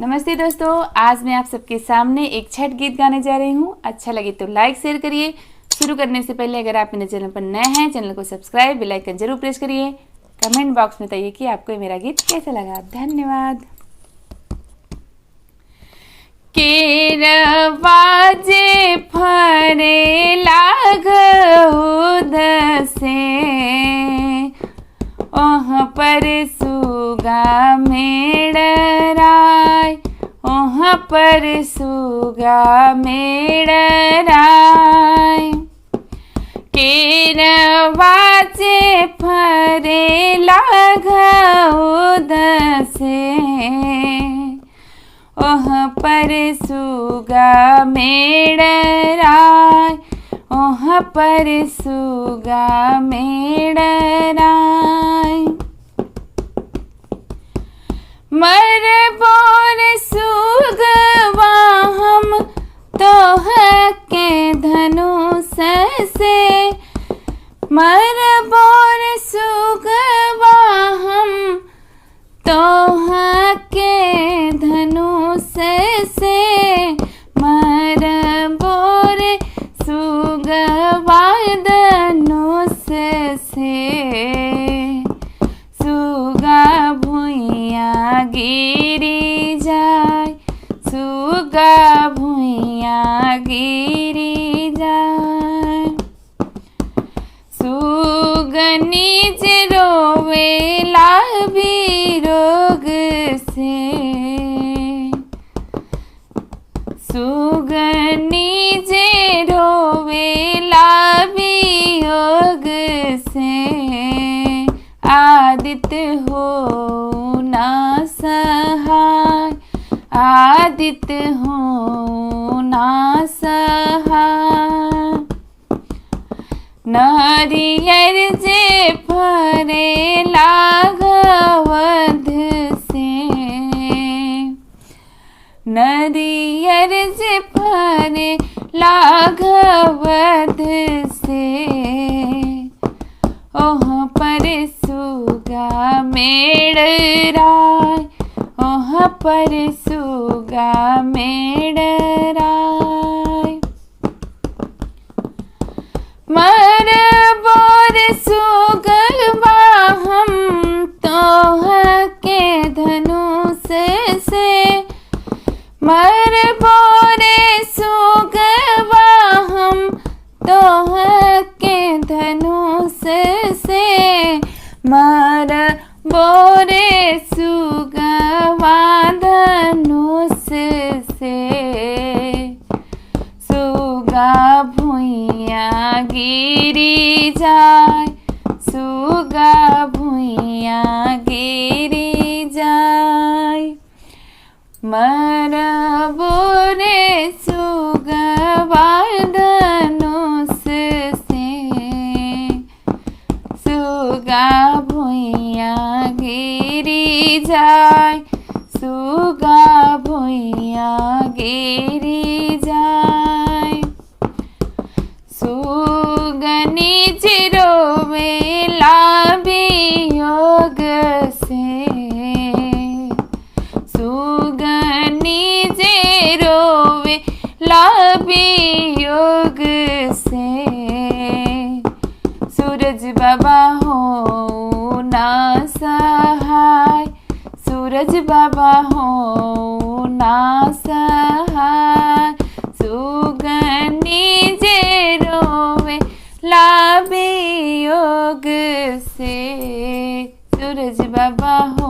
नमस्ते दोस्तों, आज मैं आप सबके सामने एक छठ गीत गाने जा रही हूँ। अच्छा लगे तो लाइक शेयर करिए। शुरू करने से पहले अगर आप मेरे चैनल पर नए हैं, चैनल को सब्सक्राइब, बेल आइकन जरूर प्रेस करिए। कमेंट बॉक्स में बताइए कि आपको मेरा गीत कैसा लगा। धन्यवाद। केरवाजे फरे लाग उदसे, ओह पर सुगा मेड़राय, ओह पर सुगा मेड़राय। केरवाजे फरे लाग उदसे, ओह पर सुगा मेड़राय, ओह पर सुगा मेड़राय। मर बोर सुगवा हम तोह के धनुष से, मर बोर सुगवा हम तोह के धनुष से, मर बोर सुगवा धनुष से। सुगा भुइया गिरी जाय, सुगा भुइया गिरी जाय। सुगनी जे रोवेला वियोग से, सुगनी जे रोवेला वियोग से। आदित्य हो ना सहाय, आदित्य हो ना सहाय। नारियर जे फरे लागवध से, नारियर जे फरे लागवध से। ओह पर सुगा मेड़राय, ओह पर सुगा मेड़राय। मर बोर सुगवा हम तोह के धनुष से, मर बोर सुगवा हम तोह के धनुष से। मर बोरे सुगवा धनुष से। सुगा भुइया गिरी जाय, सुगा भुइया गिरी जाय। मर बोरे सुगवा धनुष से, सुगा भुइया गिरी जाय, सुगा भुइया गिरी जाय। सुगनी जे रोवेला वियोग से, सुगनी जे रोवेला वियोग से। सूरज बाबा हो ना सहाय, सूरज बाबा हो ना सहाय। सुगनी जे रोवे ला वियोग से, सूरज बाबा हो